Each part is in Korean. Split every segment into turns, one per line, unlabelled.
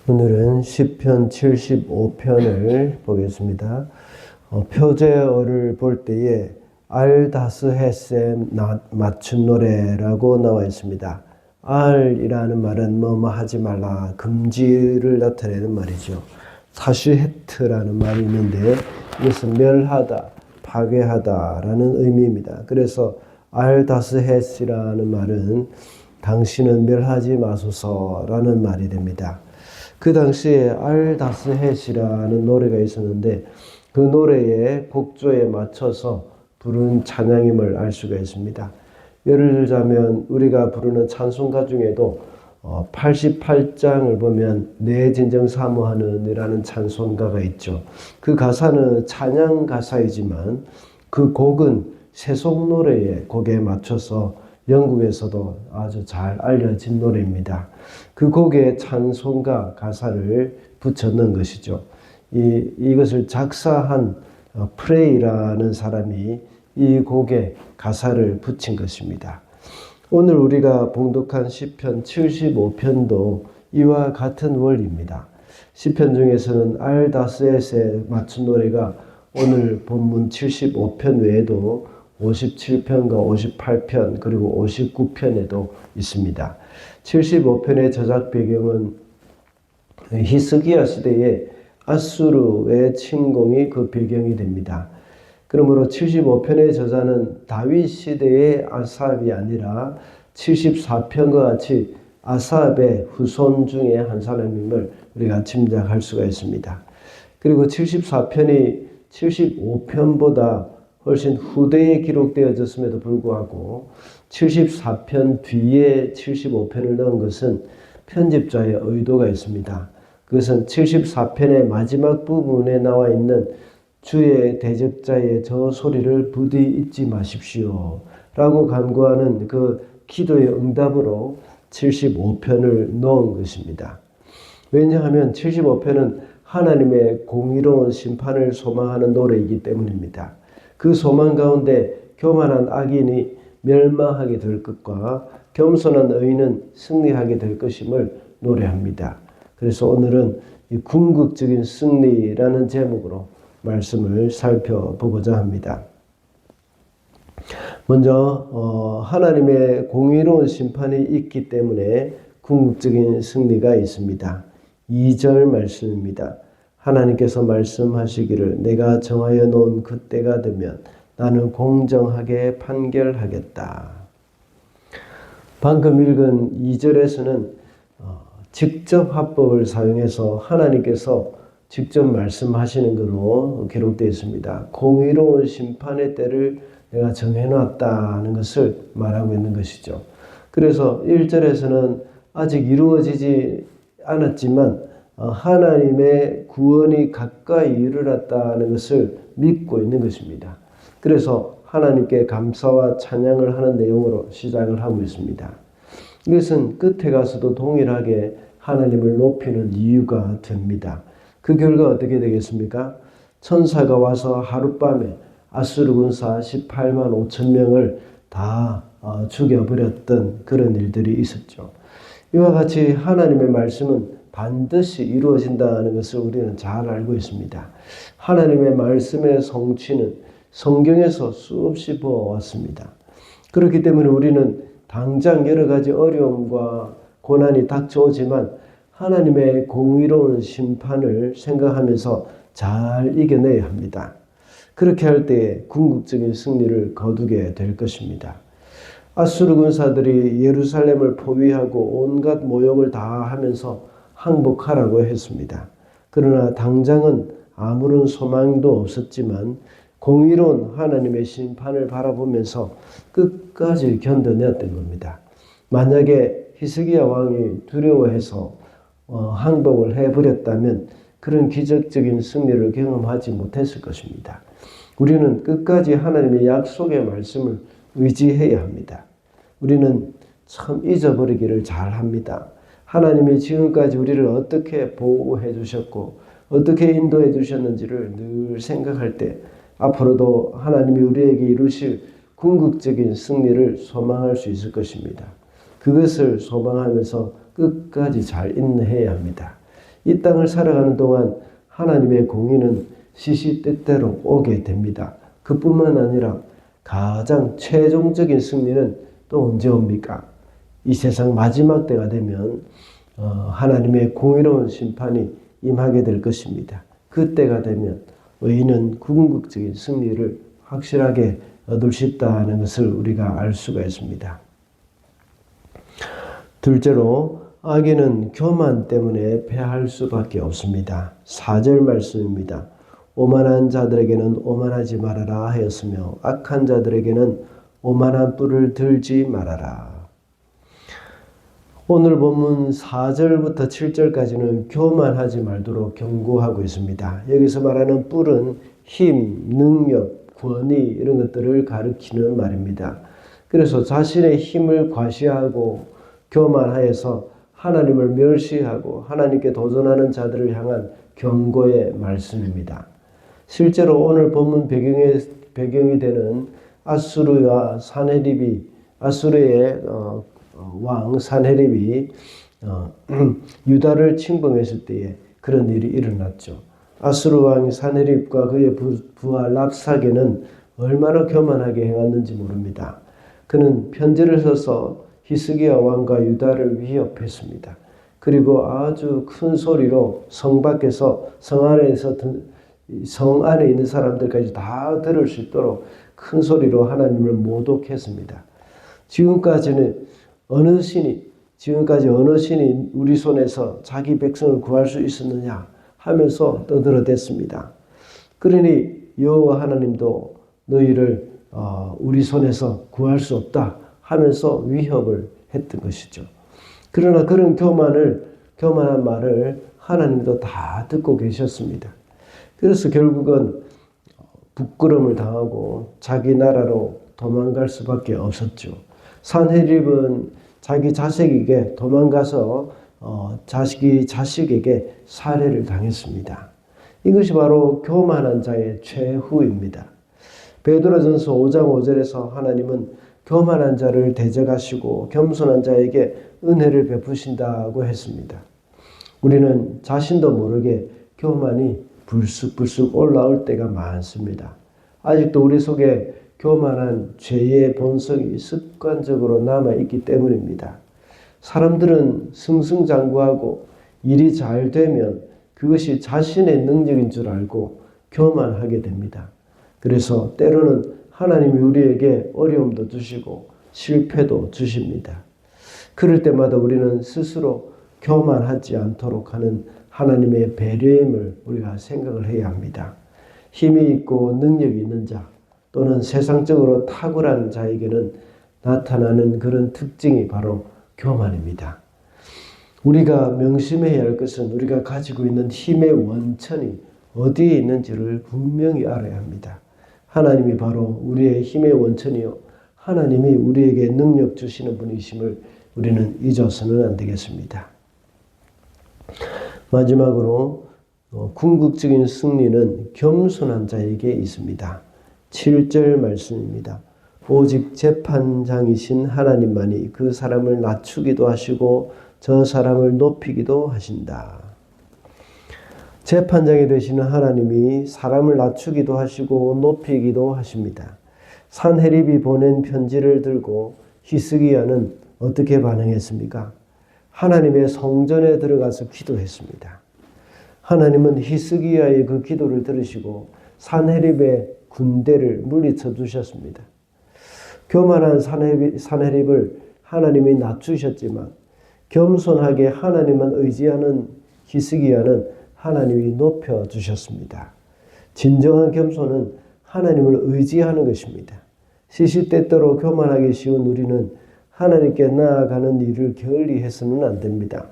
오늘은 시편 75편을 보겠습니다. 표제어를 볼 때에 알다스헤셈 맞춘 노래라고 나와 있습니다. 알이라는 말은 뭐뭐 하지 말라, 금지를 나타내는 말이죠. 사시헤트라는 말이 있는데 이것은 멸하다, 파괴하다라는 의미입니다. 그래서 알다스헤스라는 말은 당신은 멸하지 마소서라는 말이 됩니다. 그 당시에 알다스헷이라는 노래가 있었는데 그 노래의 곡조에 맞춰서 부르는 찬양임을 알 수가 있습니다. 예를 들자면 우리가 부르는 찬송가 중에도 88장을 보면 내 진정 사모하는 이라는 찬송가가 있죠. 그 가사는 찬양 가사이지만 그 곡은 세속노래의 곡에 맞춰서 영국에서도 아주 잘 알려진 노래입니다. 그 곡에 찬송가 가사를 붙여 넣은 것이죠. 이것을 작사한 프레이라는 사람이 이 곡에 가사를 붙인 것입니다. 오늘 우리가 봉독한 시편 75편도 이와 같은 원리입니다. 시편 중에서는 알다스헷에 맞춘 노래가 오늘 본문 75편 외에도 57편과 58편 그리고 59편에도 있습니다. 75편의 저작 배경은 히스기야 시대의 아수르의 침공이 그 배경이 됩니다. 그러므로 75편의 저자는 다윗 시대의 아삽이 아니라 74편과 같이 아삽의 후손 중에 한 사람임을 우리가 짐작할 수가 있습니다. 그리고 74편이 75편보다 훨씬 후대에 기록되어졌음에도 불구하고 74편 뒤에 75편을 넣은 것은 편집자의 의도가 있습니다. 그것은 74편의 마지막 부분에 나와 있는 주의 대적자의 저 소리를 부디 잊지 마십시오 라고 간구하는 그 기도의 응답으로 75편을 넣은 것입니다. 왜냐하면 75편은 하나님의 공의로운 심판을 소망하는 노래이기 때문입니다. 그 소망 가운데 교만한 악인이 멸망하게 될 것과 겸손한 의인은 승리하게 될 것임을 노래합니다. 그래서 오늘은 이 궁극적인 승리라는 제목으로 말씀을 살펴보고자 합니다. 먼저 하나님의 공의로운 심판이 있기 때문에 궁극적인 승리가 있습니다. 2절 말씀입니다. 하나님께서 말씀하시기를 내가 정하여 놓은 그때가 되면 나는 공정하게 판결하겠다. 방금 읽은 2절에서는 직접 화법을 사용해서 하나님께서 직접 말씀하시는 것으로 기록되어 있습니다. 공의로운 심판의 때를 내가 정해놨다는 것을 말하고 있는 것이죠. 그래서 1절에서는 아직 이루어지지 않았지만 하나님의 구원이 가까이 이르렀다는 것을 믿고 있는 것입니다. 그래서 하나님께 감사와 찬양을 하는 내용으로 시작을 하고 있습니다. 이것은 끝에 가서도 동일하게 하나님을 높이는 이유가 됩니다. 그 결과 어떻게 되겠습니까? 천사가 와서 하룻밤에 아수르 군사 18만 5천 명을 다 죽여버렸던 그런 일들이 있었죠. 이와 같이 하나님의 말씀은 반드시 이루어진다는 것을 우리는 잘 알고 있습니다. 하나님의 말씀의 성취는 성경에서 수없이 보아왔습니다. 그렇기 때문에 우리는 당장 여러 가지 어려움과 고난이 닥쳐오지만 하나님의 공의로운 심판을 생각하면서 잘 이겨내야 합니다. 그렇게 할 때에 궁극적인 승리를 거두게 될 것입니다. 아수르 군사들이 예루살렘을 포위하고 온갖 모욕을 다 하면서 항복하라고 했습니다. 그러나 당장은 아무런 소망도 없었지만 공의로운 하나님의 심판을 바라보면서 끝까지 견뎌냈던 겁니다. 만약에 히스기야 왕이 두려워해서 항복을 해버렸다면 그런 기적적인 승리를 경험하지 못했을 것입니다. 우리는 끝까지 하나님의 약속의 말씀을 의지해야 합니다. 우리는 참 잊어버리기를 잘합니다. 하나님이 지금까지 우리를 어떻게 보호해 주셨고 어떻게 인도해 주셨는지를 늘 생각할 때 앞으로도 하나님이 우리에게 이루실 궁극적인 승리를 소망할 수 있을 것입니다. 그것을 소망하면서 끝까지 잘 인내해야 합니다. 이 땅을 살아가는 동안 하나님의 공의는 시시때때로 오게 됩니다. 그뿐만 아니라 가장 최종적인 승리는 또 언제 옵니까? 이 세상 마지막 때가 되면 하나님의 공의로운 심판이 임하게 될 것입니다. 그때가 되면 의인은 궁극적인 승리를 확실하게 얻을 수 있다는 것을 우리가 알 수가 있습니다. 둘째로 악인은 교만 때문에 패할 수밖에 없습니다. 4절 말씀입니다. 오만한 자들에게는 오만하지 말아라 하였으며 악한 자들에게는 오만한 뿔을 들지 말아라. 오늘 본문 4절부터 7절까지는 교만하지 말도록 경고하고 있습니다. 여기서 말하는 뿔은 힘, 능력, 권위 이런 것들을 가리키는 말입니다. 그래서 자신의 힘을 과시하고 교만하여서 하나님을 멸시하고 하나님께 도전하는 자들을 향한 경고의 말씀입니다. 실제로 오늘 본문 배경이 되는 아수르와 산헤립이 아수르의 왕 산헤립이 유다를 침공했을 때에 그런 일이 일어났죠. 아수르 왕 산헤립과 그의 부하 랍사게는 얼마나 교만하게 행했는지 모릅니다. 그는 편지를 써서 히스기야 왕과 유다를 위협했습니다. 그리고 아주 큰 소리로 성 밖에서 성 안에 있는 사람들까지 다 들을 수 있도록 큰 소리로 하나님을 모독했습니다. 지금까지 어느 신이 우리 손에서 자기 백성을 구할 수 있었느냐 하면서 떠들어댔습니다. 그러니 여호와 하나님도 너희를 우리 손에서 구할 수 없다 하면서 위협을 했던 것이죠. 그러나 그런 교만한 말을 하나님도 다 듣고 계셨습니다. 그래서 결국은 부끄러움을 당하고 자기 나라로 도망갈 수밖에 없었죠. 산헤립은 자기 자식에게 도망가서 자식에게 살해를 당했습니다. 이것이 바로 교만한 자의 최후입니다. 베드로전서 5장 5절에서 하나님은 교만한 자를 대적하시고 겸손한 자에게 은혜를 베푸신다고 했습니다. 우리는 자신도 모르게 교만이 불쑥불쑥 올라올 때가 많습니다. 아직도 우리 속에 교만한 죄의 본성이 습관적으로 남아있기 때문입니다. 사람들은 승승장구하고 일이 잘 되면 그것이 자신의 능력인 줄 알고 교만하게 됩니다. 그래서 때로는 하나님이 우리에게 어려움도 주시고 실패도 주십니다. 그럴 때마다 우리는 스스로 교만하지 않도록 하는 하나님의 배려임을 우리가 생각을 해야 합니다. 힘이 있고 능력이 있는 자 또는 세상적으로 탁월한 자에게는 나타나는 그런 특징이 바로 교만입니다. 우리가 명심해야 할 것은 우리가 가지고 있는 힘의 원천이 어디에 있는지를 분명히 알아야 합니다. 하나님이 바로 우리의 힘의 원천이요 하나님이 우리에게 능력 주시는 분이심을 우리는 잊어서는 안 되겠습니다. 마지막으로 궁극적인 승리는 겸손한 자에게 있습니다. 7절 말씀입니다. 오직 재판장이신 하나님만이 그 사람을 낮추기도 하시고 저 사람을 높이기도 하신다. 재판장이 되시는 하나님이 사람을 낮추기도 하시고 높이기도 하십니다. 산헤립이 보낸 편지를 들고 히스기야는 어떻게 반응했습니까? 하나님의 성전에 들어가서 기도했습니다. 하나님은 히스기야의 그 기도를 들으시고 산헤립의 군대를 물리쳐 주셨습니다. 교만한 산헤립을 하나님이 낮추셨지만 겸손하게 하나님만 의지하는 히스기야는 하나님이 높여주셨습니다. 진정한 겸손은 하나님을 의지하는 것입니다. 시시때때로 교만하기 쉬운 우리는 하나님께 나아가는 일을 게을리 해서는 안 됩니다.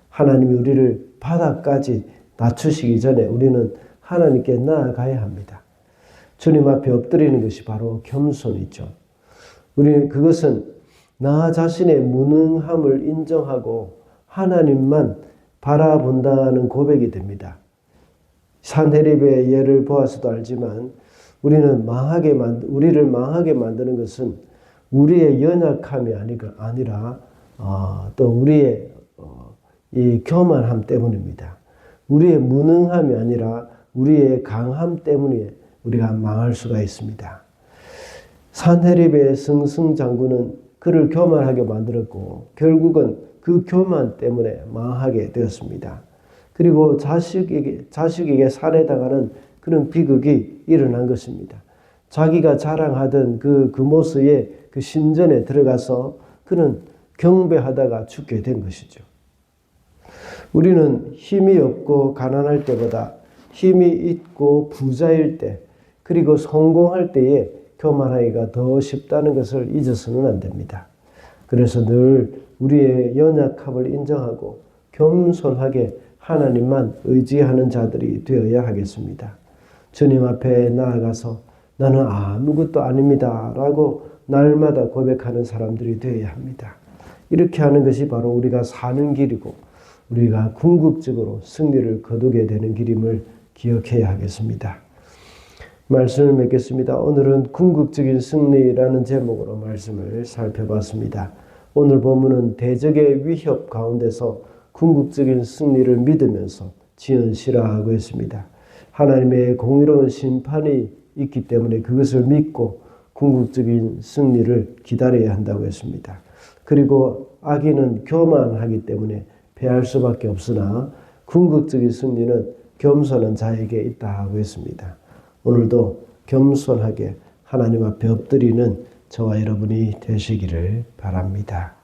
하나님이 우리를 바닥까지 낮추시기 전에 우리는 하나님께 나아가야 합니다. 주님 앞에 엎드리는 것이 바로 겸손이죠. 우리는 그것은 나 자신의 무능함을 인정하고 하나님만 바라본다는 고백이 됩니다. 산헤립의 예를 보아서도 알지만 우리를 망하게 만드는 것은 우리의 연약함이 아니라 또 우리의 이 교만함 때문입니다. 우리의 무능함이 아니라 우리의 강함 때문에 우리가 망할 수가 있습니다. 산헤립의 승승장구는 그를 교만하게 만들었고 결국은 그 교만 때문에 망하게 되었습니다. 그리고 자식에게 살해당하는 그런 비극이 일어난 것입니다. 자기가 자랑하던 그 모스의 그 신전에 들어가서 그는 경배하다가 죽게 된 것이죠. 우리는 힘이 없고 가난할 때보다 힘이 있고 부자일 때 그리고 성공할 때에 교만하기가 더 쉽다는 것을 잊어서는 안 됩니다. 그래서 늘 우리의 연약함을 인정하고 겸손하게 하나님만 의지하는 자들이 되어야 하겠습니다. 주님 앞에 나아가서 나는 아무것도 아닙니다 라고 날마다 고백하는 사람들이 되어야 합니다. 이렇게 하는 것이 바로 우리가 사는 길이고 우리가 궁극적으로 승리를 거두게 되는 길임을 기억해야 하겠습니다. 말씀을 맺겠습니다. 오늘은 궁극적인 승리라는 제목으로 말씀을 살펴봤습니다. 오늘 본문은 대적의 위협 가운데서 궁극적인 승리를 믿으면서 지연시라하고 있습니다. 하나님의 공의로운 심판이 있기 때문에 그것을 믿고 궁극적인 승리를 기다려야 한다고 했습니다. 그리고 악인은 교만하기 때문에 패할 수밖에 없으나 궁극적인 승리는 겸손한 자에게 있다고 했습니다. 오늘도 겸손하게 하나님 앞에 엎드리는 저와 여러분이 되시기를 바랍니다.